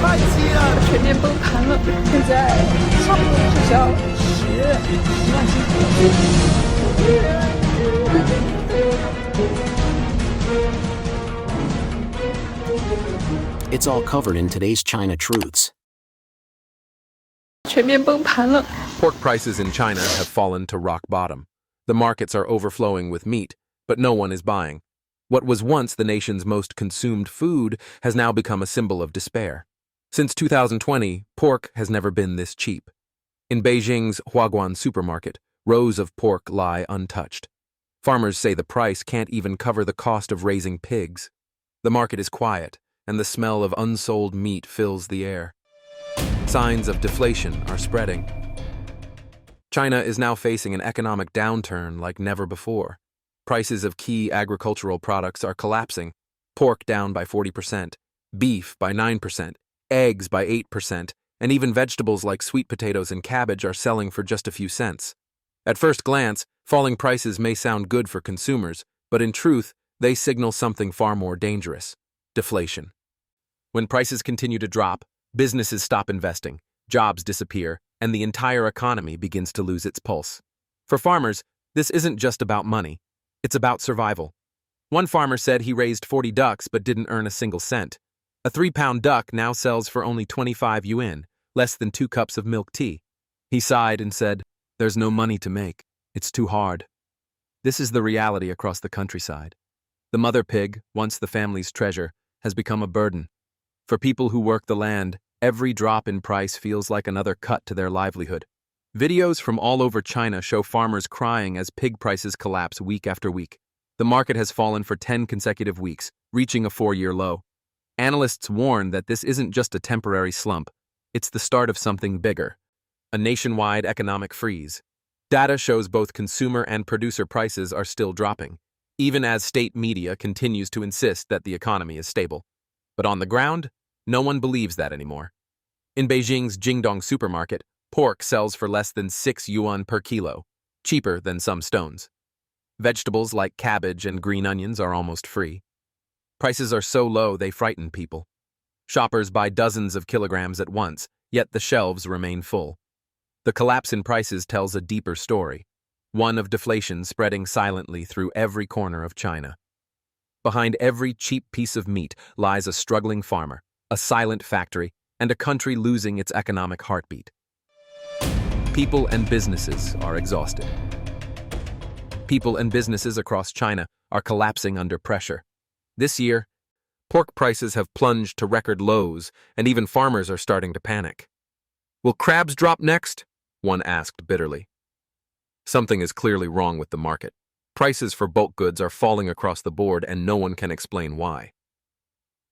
发机了，全面崩盘了。现在差不多至少10万斤。It's all covered in today's China Truths. 全面崩盘了。 Pork prices in China have fallen to rock bottom. The markets are overflowing with meat, but no one is buying. What was once the nation's most consumed food has now become a symbol of despair. Since 2020, pork has never been this cheap. In Beijing's Huaguan supermarket, rows of pork lie untouched. Farmers say the price can't even cover the cost of raising pigs. The market is quiet, and the smell of unsold meat fills the air. Signs of deflation are spreading. China is now facing an economic downturn like never before. Prices of key agricultural products are collapsing. Pork down by 40%, beef by 9%, eggs by 8%, and even vegetables like sweet potatoes and cabbage are selling for just a few cents. At first glance, falling prices may sound good for consumers, but in truth, they signal something far more dangerous: deflation. When prices continue to drop, businesses stop investing, jobs disappear, and the entire economy begins to lose its pulse. For farmers, this isn't just about money. It's about survival. One farmer said he raised 40 ducks but didn't earn a single cent. A 3-pound duck now sells for only 25 yuan, less than 2 cups of milk tea. He sighed and said, "There's no money to make. It's too hard." This is the reality across the countryside. The mother pig, once the family's treasure, has become a burden. For people who work the land, every drop in price feels like another cut to their livelihood. Videos from all over China show farmers crying as pig prices collapse week after week. The market has fallen for 10 consecutive weeks, reaching a 4-year low. Analysts warn that this isn't just a temporary slump. It's the start of something bigger: a nationwide economic freeze. Data shows both consumer and producer prices are still dropping, even as state media continues to insist that the economy is stable. But on the ground, no one believes that anymore. In Beijing's Jingdong supermarket, pork sells for less than 6 yuan per kilo, cheaper than some stones. Vegetables like cabbage and green onions are almost free. Prices are so low they frighten people. Shoppers buy dozens of kilograms at once, yet the shelves remain full. The collapse in prices tells a deeper story, one of deflation spreading silently through every corner of China. Behind every cheap piece of meat lies a struggling farmer, a silent factory, and a country losing its economic heartbeat. People and businesses are exhausted. People and businesses across China are collapsing under pressure. This year, pork prices have plunged to record lows, and even farmers are starting to panic. "Will crabs drop next?" one asked bitterly. Something is clearly wrong with the market. Prices for bulk goods are falling across the board, and no one can explain why.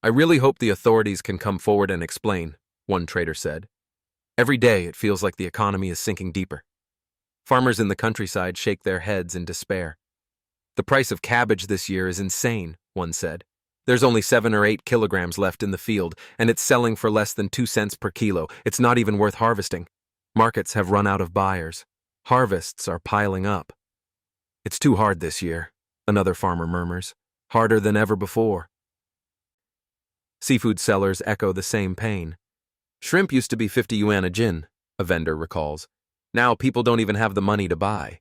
"I really hope the authorities can come forward and explain," one trader said. "Every day it feels like the economy is sinking deeper." Farmers in the countryside shake their heads in despair. "The price of cabbage this year is insane," one said. "There's only 7 or 8 kilograms left in the field, and it's selling for less than 2 cents per kilo. It's not even worth harvesting. Markets have run out of buyers. Harvests are piling up." "It's too hard this year," another farmer murmurs. "Harder than ever before." Seafood sellers echo the same pain. "Shrimp used to be 50 yuan a jin," a vendor recalls. "Now people don't even have the money to buy."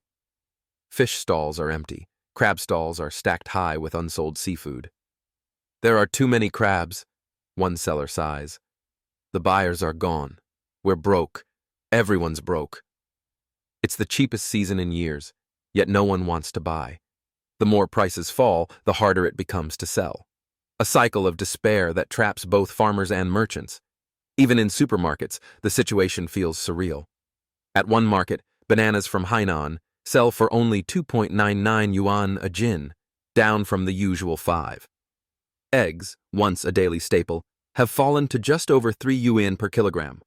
Fish stalls are empty. Crab stalls are stacked high with unsold seafood. "There are too many crabs," one seller sighs. "The buyers are gone. We're broke. Everyone's broke." It's the cheapest season in years, yet no one wants to buy. The more prices fall, the harder it becomes to sell. A cycle of despair that traps both farmers and merchants. Even in supermarkets, the situation feels surreal. At one market, bananas from Hainan sell for only 2.99 yuan a jin, down from the usual 5. Eggs, once a daily staple, have fallen to just over 3 yuan per kilogram.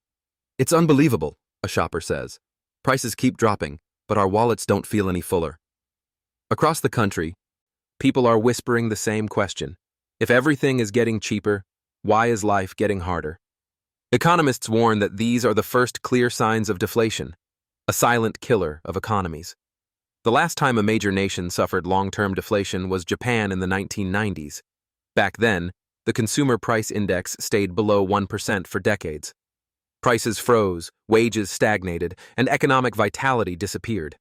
"It's unbelievable," a shopper says. "Prices keep dropping, but our wallets don't feel any fuller." Across the country, people are whispering the same question. If everything is getting cheaper, why is life getting harder? Economists warn that these are the first clear signs of deflation, a silent killer of economies. The last time a major nation suffered long-term deflation was Japan in the 1990s. Back then, The consumer price index stayed below 1% for decades. Prices froze, wages stagnated, and economic vitality disappeared.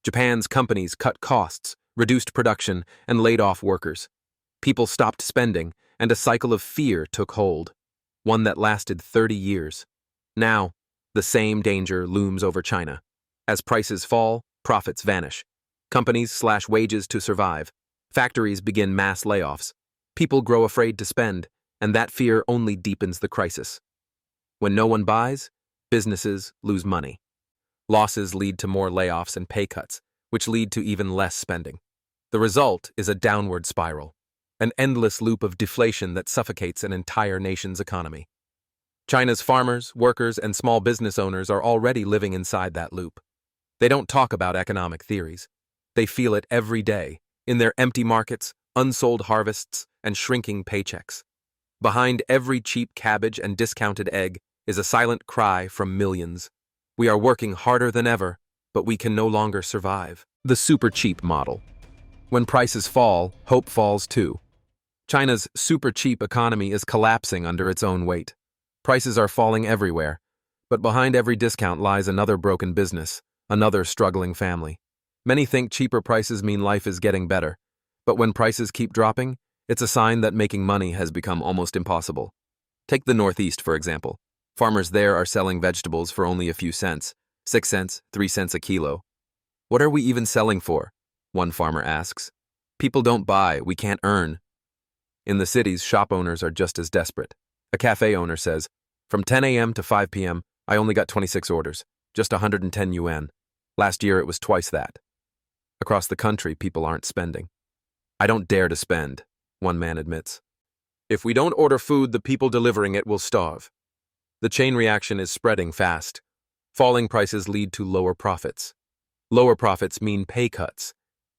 Japan's companies cut costs, reduced production, and laid off workers. People stopped spending, and a cycle of fear took hold, one that lasted 30 years. Now, the same danger looms over China. As prices fall, profits vanish. Companies slash wages to survive. Factories begin mass layoffs. People grow afraid to spend, and that fear only deepens the crisis. When no one buys, businesses lose money. Losses lead to more layoffs and pay cuts, which lead to even less spending. The result is a downward spiral, an endless loop of deflation that suffocates an entire nation's economy. China's farmers, workers, and small business owners are already living inside that loop. They don't talk about economic theories. They feel it every day, in their empty markets, unsold harvests, and shrinking paychecks. Behind every cheap cabbage and discounted egg is a silent cry from millions. We are working harder than ever, but we can no longer survive. The super cheap model. When prices fall, hope falls too. China's super cheap economy is collapsing under its own weight. Prices are falling everywhere, but behind every discount lies another broken business, another struggling family. Many think cheaper prices mean life is getting better, but when prices keep dropping, it's a sign that making money has become almost impossible. Take the Northeast, for example. Farmers there are selling vegetables for only a few cents, 6 cents, 3 cents a kilo. What are we even selling for? One farmer asks. People don't buy, we can't earn. In the cities, shop owners are just as desperate. A cafe owner says, from 10 a.m. to 5 p.m., I only got 26 orders, just 110 yuan. Last year it was twice that. Across the country, people aren't spending. I don't dare to spend, one man admits. If we don't order food, the people delivering it will starve. The chain reaction is spreading fast. Falling prices lead to lower profits. Lower profits mean pay cuts.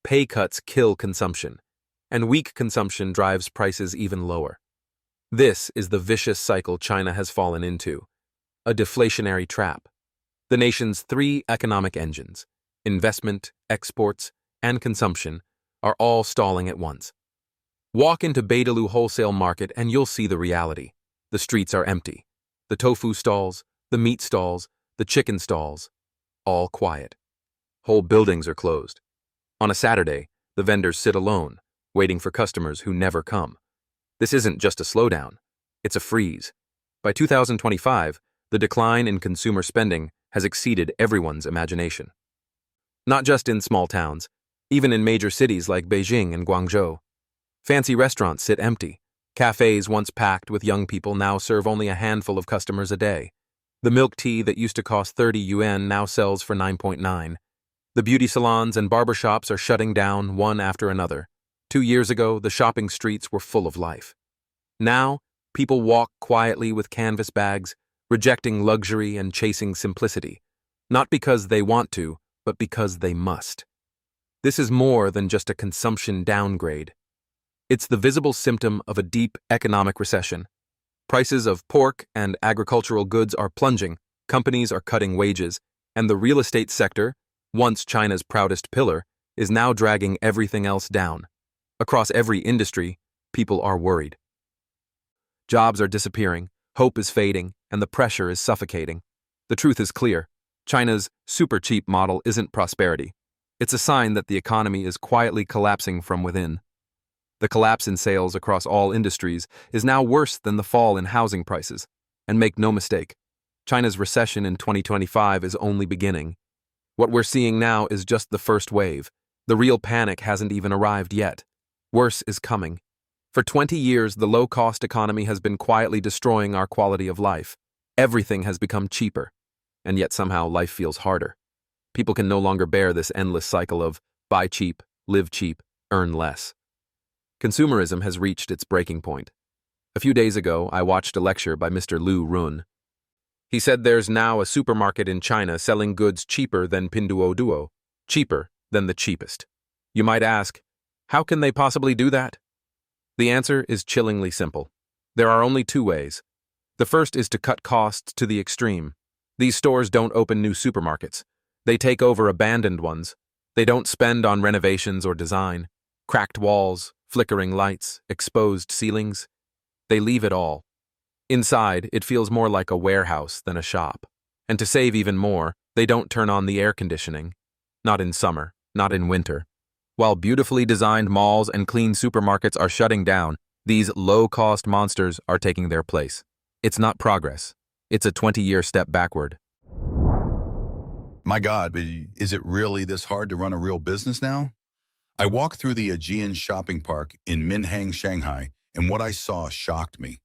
Pay cuts kill consumption, and weak consumption drives prices even lower. This is the vicious cycle China has fallen into, a deflationary trap. The nation's three economic engines, investment, exports, and consumption, are all stalling at once. Walk into Beidaloo wholesale market and you'll see the reality. The streets are empty. The tofu stalls, the meat stalls, the chicken stalls, all quiet. Whole buildings are closed. On a Saturday, the vendors sit alone, waiting for customers who never come. This isn't just a slowdown, it's a freeze. By 2025, the decline in consumer spending has exceeded everyone's imagination. Not just in small towns, even in major cities like Beijing and Guangzhou. Fancy restaurants sit empty. Cafes once packed with young people now serve only a handful of customers a day. The milk tea that used to cost 30 yuan now sells for 9.9. The beauty salons and barbershops are shutting down one after another. 2 years ago, the shopping streets were full of life. Now, people walk quietly with canvas bags, rejecting luxury and chasing simplicity, not because they want to, but because they must. This is more than just a consumption downgrade. It's the visible symptom of a deep economic recession. Prices of pork and agricultural goods are plunging, companies are cutting wages, and the real estate sector, once China's proudest pillar, is now dragging everything else down. Across every industry, people are worried. Jobs are disappearing, hope is fading, and the pressure is suffocating. The truth is clear. China's super cheap model isn't prosperity. It's a sign that the economy is quietly collapsing from within. The collapse in sales across all industries is now worse than the fall in housing prices. And make no mistake, China's recession in 2025 is only beginning. What we're seeing now is just the first wave. The real panic hasn't even arrived yet. Worse is coming. For 20 years, the low-cost economy has been quietly destroying our quality of life. Everything has become cheaper, and yet somehow life feels harder. People can no longer bear this endless cycle of buy cheap, live cheap, earn less. Consumerism has reached its breaking point. A few days ago, I watched a lecture by Mr. Lu Run. He said there's now a supermarket in China selling goods cheaper than Pinduoduo, cheaper than the cheapest. You might ask, how can they possibly do that? The answer is chillingly simple. There are only two ways. The first is to cut costs to the extreme. These stores don't open new supermarkets. They take over abandoned ones. They don't spend on renovations or design. Cracked walls, flickering lights, exposed ceilings. They leave it all. Inside, it feels more like a warehouse than a shop. And to save even more, they don't turn on the air conditioning. Not in summer, not in winter. While beautifully designed malls and clean supermarkets are shutting down, these low-cost monsters are taking their place. It's not progress. It's a 20-year step backward. My God, but is it really this hard to run a real business now? I walked through the Aegean shopping park in Minhang, Shanghai, and what I saw shocked me.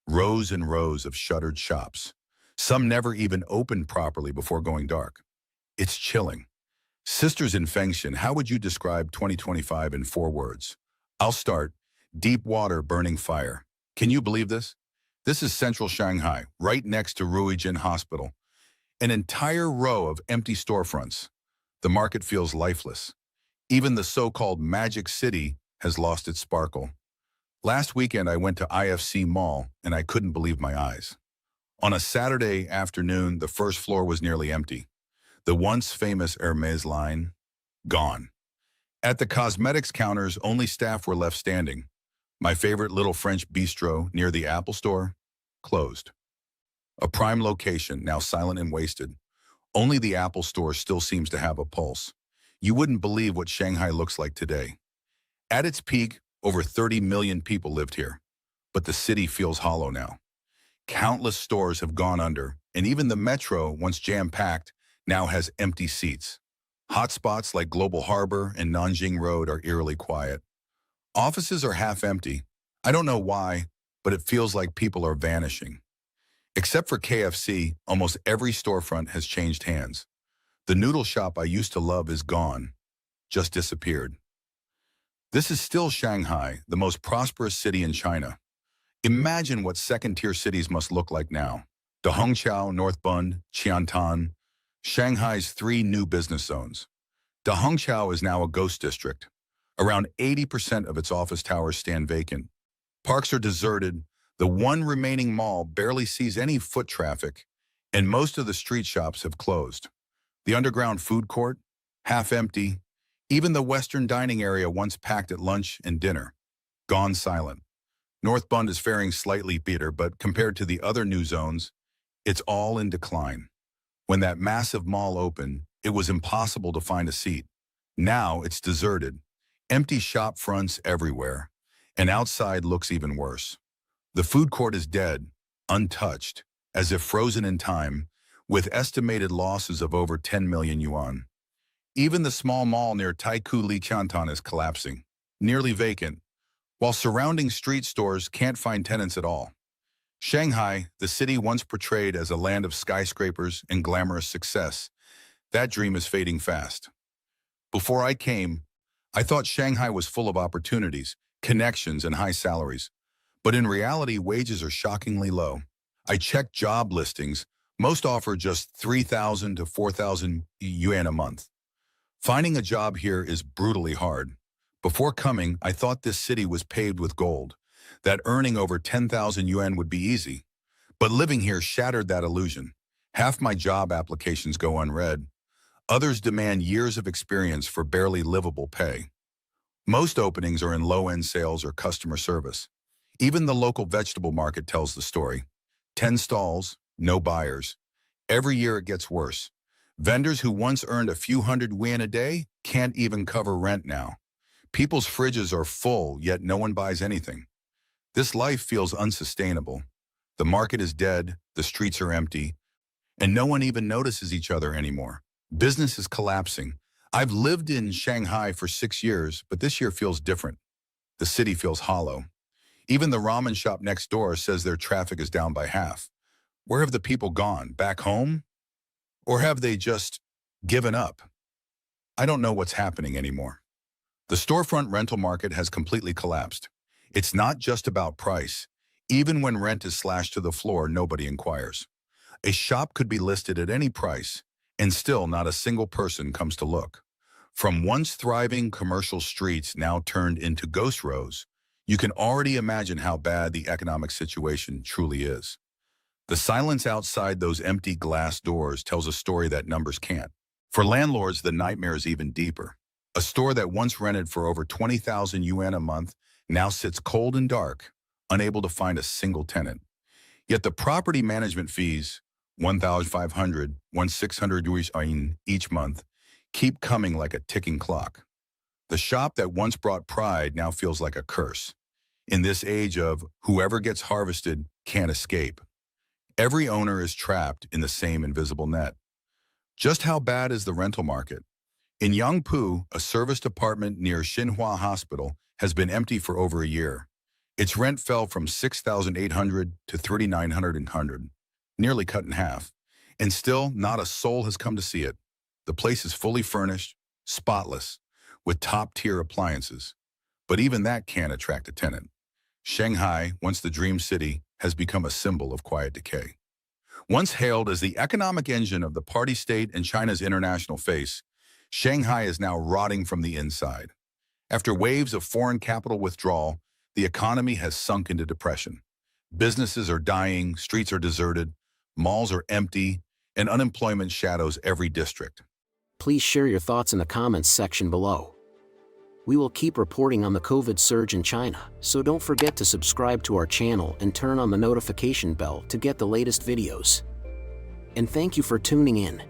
Rows and rows of shuttered shops. Some never even opened properly before going dark. It's chilling. Sisters in Fengshan, how would you describe 2025 in 4 words? I'll start. Deep water burning fire. Can you believe this? This is central Shanghai, right next to Ruijin Hospital. An entire row of empty storefronts. The market feels lifeless. Even the so-called Magic City has lost its sparkle. Last weekend I went to IFC Mall and I couldn't believe my eyes. On a Saturday afternoon, the first floor was nearly empty. The once famous Hermès line, gone. At the cosmetics counters, only staff were left standing. My favorite little French bistro near the Apple Store, closed. A prime location, now silent and wasted. Only the Apple Store still seems to have a pulse. You wouldn't believe what Shanghai looks like today. At its peak, over 30 million people lived here. But the city feels hollow now. Countless stores have gone under, and even the metro, once jam-packed, now has empty seats. Hotspots like Global Harbor and Nanjing Road are eerily quiet. Offices are half empty. I don't know why, but it feels like people are vanishing. Except for KFC, almost every storefront has changed hands. The noodle shop I used to love is gone, just disappeared. This is still Shanghai, the most prosperous city in China. Imagine what second-tier cities must look like now. Dahongqiao, North Bund, Qiantan, Shanghai's 3 new business zones. Dahongqiao is now a ghost district. Around 80% of its office towers stand vacant. Parks are deserted. The one remaining mall barely sees any foot traffic, and most of the street shops have closed. The underground food court, half empty. Even the Western dining area once packed at lunch and dinner, gone silent. North Bund is faring slightly better, but compared to the other new zones, it's all in decline. When that massive mall opened, it was impossible to find a seat. Now it's deserted. Empty shop fronts everywhere, and outside looks even worse. The food court is dead, untouched, as if frozen in time, with estimated losses of over 10 million yuan. Even the small mall near Taikoo Li Qiantan is collapsing, nearly vacant, while surrounding street stores can't find tenants at all. Shanghai, the city once portrayed as a land of skyscrapers and glamorous success, that dream is fading fast. Before I came, I thought Shanghai was full of opportunities, connections, and high salaries. But in reality, wages are shockingly low. I checked job listings. Most offer just 3,000 to 4,000 yuan a month. Finding a job here is brutally hard. Before coming, I thought this city was paved with gold, that earning over 10,000 yuan would be easy. But living here shattered that illusion. Half my job applications go unread. Others demand years of experience for barely livable pay. Most openings are in low-end sales or customer service. Even the local vegetable market tells the story. 10 stalls, no buyers. Every year it gets worse. Vendors who once earned a few hundred yuan a day can't even cover rent now. People's fridges are full, yet no one buys anything. This life feels unsustainable. The market is dead, the streets are empty, and no one even notices each other anymore. Business is collapsing. I've lived in Shanghai for 6 years, but this year feels different. The city feels hollow. Even the ramen shop next door says their traffic is down by half. Where have the people gone? Back home? Or have they just given up? I don't know what's happening anymore. The storefront rental market has completely collapsed. It's not just about price. Even when rent is slashed to the floor, nobody inquires. A shop could be listed at any price, and still not a single person comes to look. From once thriving commercial streets now turned into ghost rows, you can already imagine how bad the economic situation truly is. The silence outside those empty glass doors tells a story that numbers can't. For landlords, the nightmare is even deeper. A store that once rented for over 20,000 yuan a month now sits cold and dark, unable to find a single tenant. Yet the property management fees, 1,500, 1,600 yuan each month, keep coming like a ticking clock. The shop that once brought pride now feels like a curse. In this age of whoever gets harvested can't escape, every owner is trapped in the same invisible net. Just how bad is the rental market? In Yangpu, a serviced apartment near Xinhua Hospital has been empty for over a year. Its rent fell from 6,800 to 3,900, nearly cut in half. And still, not a soul has come to see it. The place is fully furnished, spotless, with top-tier appliances. But even that can't attract a tenant. Shanghai, once the dream city, has become a symbol of quiet decay. Once hailed as the economic engine of the party state and China's international face, Shanghai is now rotting from the inside. After waves of foreign capital withdrawal, the economy has sunk into depression. Businesses are dying, streets are deserted, malls are empty, and unemployment shadows every district. Please share your thoughts in the comments section below. We will keep reporting on the COVID surge in China, so don't forget to subscribe to our channel and turn on the notification bell to get the latest videos. And thank you for tuning in.